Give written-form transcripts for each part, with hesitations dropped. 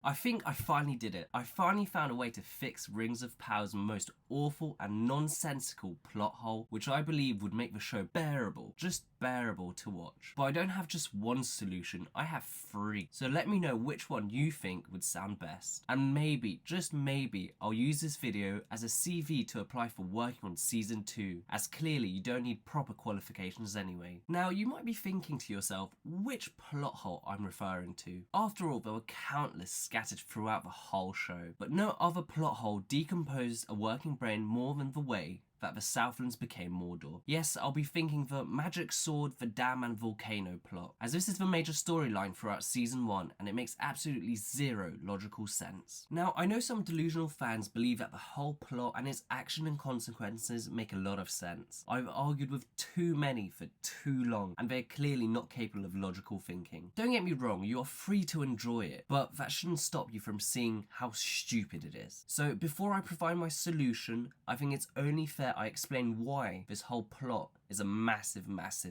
I think I finally did it. I finally found a way to fix Rings of Power's most awful and nonsensical plot hole, which I believe would make the show bearable, just bearable to watch. But I don't have just one solution, I have three. So let me know which one you think would sound best. And maybe, just maybe, I'll use this video as a CV to apply for working on season 2, as clearly you don't need proper qualifications anyway. Now you might be thinking to yourself which plot hole I'm referring to. After all, there were countless scattered throughout the whole show, but no other plot hole decomposed a working brain more than the way that the Southlands became Mordor. Yes, I'll be thinking the magic sword, the dam and volcano plot, as this is the major storyline throughout season 1 and it makes absolutely zero logical sense. Now, I know some delusional fans believe that the whole plot and its action and consequences make a lot of sense. I've argued with too many for too long and they're clearly not capable of logical thinking. Don't get me wrong, you are free to enjoy it, but that shouldn't stop you from seeing how stupid it is. So before I provide my solution, I think it's only fair I explain why this whole plot is a massive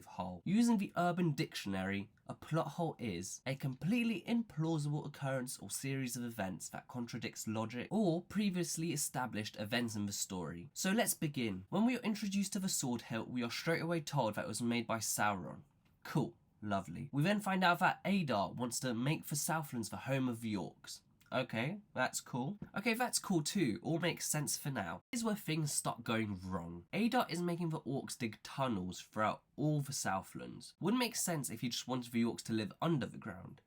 hole. Using the Urban Dictionary, a plot hole is a completely implausible occurrence or series of events that contradicts logic or previously established events in the story. So let's begin. When we are introduced to the sword hilt, we are straight away told that it was made by Sauron. Cool, lovely. We then find out that Adar wants to make the Southlands the home of the orcs. Okay, that's cool. Okay, that's cool too. All makes sense for now. Here's where things start going wrong. Adar is making the orcs dig tunnels throughout all the Southlands. Wouldn't make sense if he just wanted the orcs to live under the ground.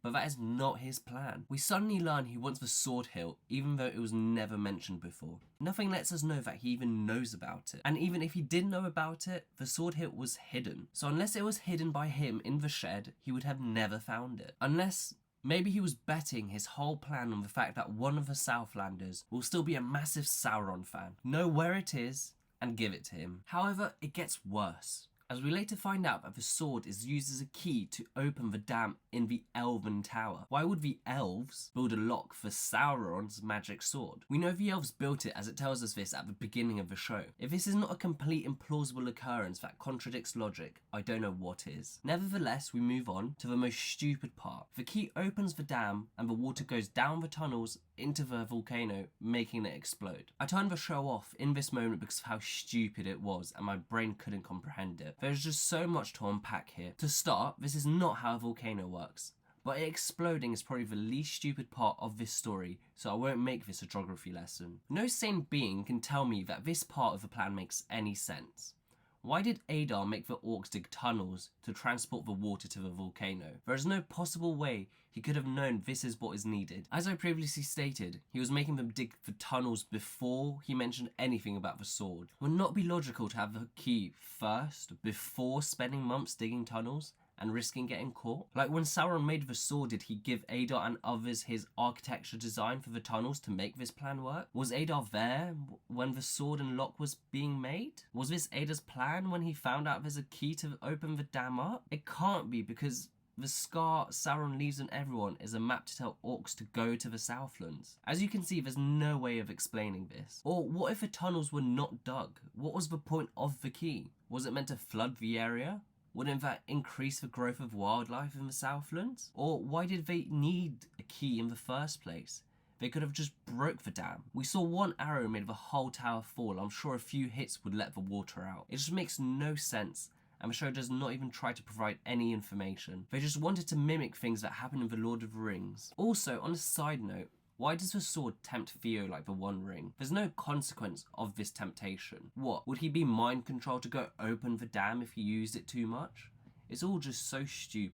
But that is not his plan. We suddenly learn he wants the sword hilt, even though it was never mentioned before. Nothing lets us know that he even knows about it. And even if he did know about it, the sword hilt was hidden. So unless it was hidden by him in the shed, he would have never found it. Unless maybe he was betting his whole plan on the fact that one of the Southlanders will still be a massive Sauron fan, know where it is, and give it to him. However, it gets worse, as we later find out that the sword is used as a key to open the dam in the Elven Tower. Why would the elves build a lock for Sauron's magic sword? We know the elves built it, as it tells us this at the beginning of the show. If this is not a complete implausible occurrence that contradicts logic, I don't know what is. Nevertheless, we move on to the most stupid part. The key opens the dam and the water goes down the tunnels into the volcano, making it explode. I turned the show off in this moment because of how stupid it was and my brain couldn't comprehend it. There's just so much to unpack here. To start, this is not how a volcano works, but it exploding is probably the least stupid part of this story, so I won't make this a geography lesson. No sane being can tell me that this part of the plan makes any sense. Why did Adar make the orcs dig tunnels to transport the water to the volcano? There is no possible way he could have known this is what is needed. As I previously stated, he was making them dig the tunnels before he mentioned anything about the sword. Would it not be logical to have the key first, before spending months digging tunnels and risking getting caught? Like when Sauron made the sword, did he give Adar and others his architecture design for the tunnels to make this plan work? Was Adar there when the sword and lock was being made? Was this Adar's plan when he found out there's a key to open the dam up? It can't be, because the scar Sauron leaves on everyone is a map to tell orcs to go to the Southlands. As you can see, there's no way of explaining this. Or what if the tunnels were not dug? What was the point of the key? Was it meant to flood the area? Wouldn't that increase the growth of wildlife in the Southlands? Or why did they need a key in the first place? They could have just broke the dam. We saw one arrow made the whole tower fall. I'm sure a few hits would let the water out. It just makes no sense, and the show does not even try to provide any information. They just wanted to mimic things that happen in The Lord of the Rings. Also, on a side note, why does the sword tempt Theo like the One Ring? There's no consequence of this temptation. What, would he be mind controlled to go open the dam if he used it too much? It's all just so stupid.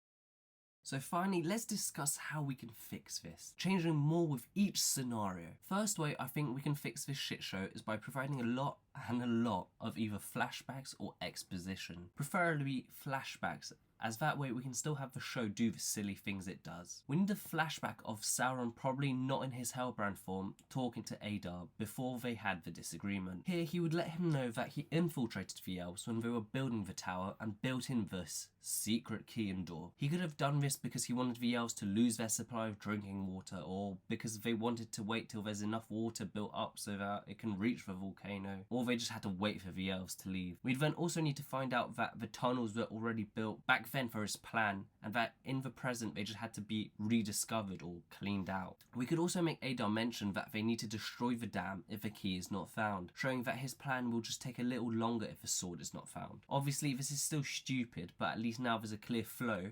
So finally, let's discuss how we can fix this, changing more with each scenario. First way I think we can fix this shit show is by providing a lot of either flashbacks or exposition. Preferably flashbacks, as that way we can still have the show do the silly things it does. We need a flashback of Sauron, probably not in his Hellbrand form, talking to Adar before they had the disagreement. Here he would let him know that he infiltrated the elves when they were building the tower and built in this secret key and door. He could have done this because he wanted the elves to lose their supply of drinking water, or because they wanted to wait till there's enough water built up so that it can reach the volcano, or they just had to wait for the elves to leave. We'd then also need to find out that the tunnels were already built back back then for his plan, and that in the present they just had to be rediscovered or cleaned out. We could also make Adar mention that they need to destroy the dam if the key is not found, showing that his plan will just take a little longer if the sword is not found. Obviously this is still stupid, but at least now there's a clear flow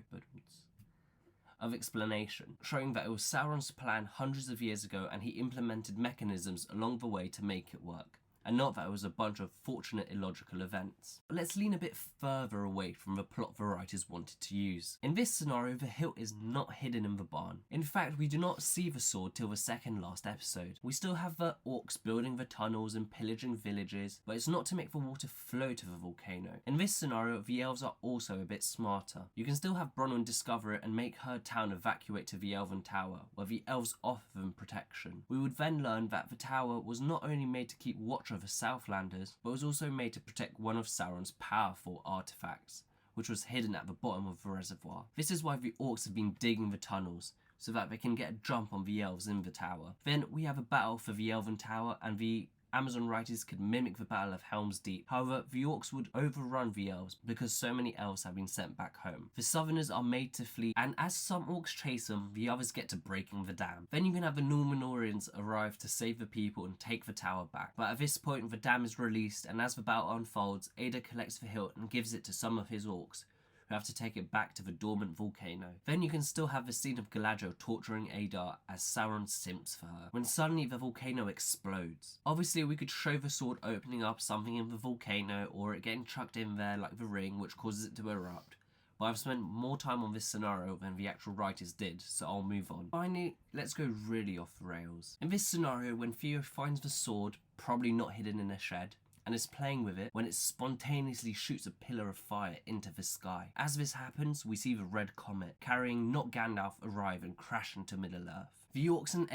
of explanation, showing that it was Sauron's plan hundreds of years ago and he implemented mechanisms along the way to make it work, and not that it was a bunch of fortunate illogical events. But let's lean a bit further away from the plot the writers wanted to use. In this scenario, the hilt is not hidden in the barn. In fact, we do not see the sword till the second last episode. We still have the orcs building the tunnels and pillaging villages, but it's not to make the water flow to the volcano. In this scenario, the elves are also a bit smarter. You can still have Bronwyn discover it and make her town evacuate to the Elven Tower, where the elves offer them protection. We would then learn that the tower was not only made to keep watch over Southlanders, but was also made to protect one of Sauron's powerful artifacts, which was hidden at the bottom of the reservoir. This is why the orcs have been digging the tunnels, so that they can get a jump on the elves in the tower. Then we have a battle for the Elven Tower, and the Amazon writers could mimic the Battle of Helm's Deep. However, the orcs would overrun the elves because so many elves have been sent back home. The southerners are made to flee, and as some orcs chase them, the others get to breaking the dam. Then you can have the Númenóreans arrive to save the people and take the tower back. But at this point, the dam is released, and as the battle unfolds, Adar collects the hilt and gives it to some of his orcs, who have to take it back to the dormant volcano. Then you can still have the scene of Galadriel torturing Adar as Sauron simps for her, when suddenly the volcano explodes. Obviously we could show the sword opening up something in the volcano, or it getting chucked in there like the ring, which causes it to erupt. But I've spent more time on this scenario than the actual writers did, so I'll move on. Finally, let's go really off the rails. In this scenario, when Theo finds the sword, probably not hidden in a shed, and is playing with it when it spontaneously shoots a pillar of fire into the sky. As this happens, we see the red comet carrying not Gandalf arrive and crash into Middle-earth. The orcs and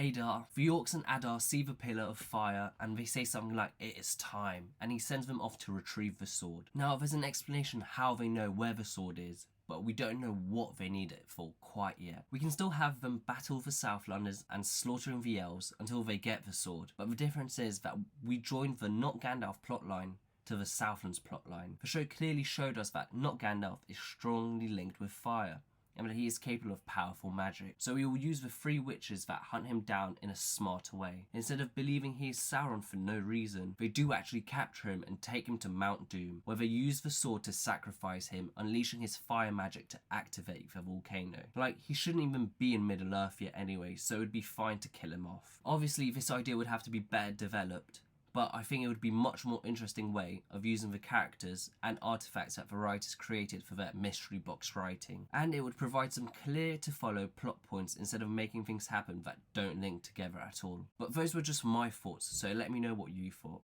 Adar see the pillar of fire and they say something like, "It is time," and he sends them off to retrieve the sword. Now there's an explanation how they know where the sword is, but we don't know what they need it for quite yet. We can still have them battle the Southlanders and slaughtering the elves until they get the sword, but the difference is that we joined the not Gandalf plotline to the Southlands plotline. The show clearly showed us that not Gandalf is strongly linked with fire, and that he is capable of powerful magic. So we will use the three witches that hunt him down in a smarter way. Instead of believing he is Sauron for no reason, they do actually capture him and take him to Mount Doom, where they use the sword to sacrifice him, unleashing his fire magic to activate the volcano. Like, he shouldn't even be in Middle-earth yet anyway, so it would be fine to kill him off. Obviously, this idea would have to be better developed, but I think it would be a much more interesting way of using the characters and artifacts that the writers created for their mystery box writing. And it would provide some clear to follow plot points instead of making things happen that don't link together at all. But those were just my thoughts, so let me know what you thought.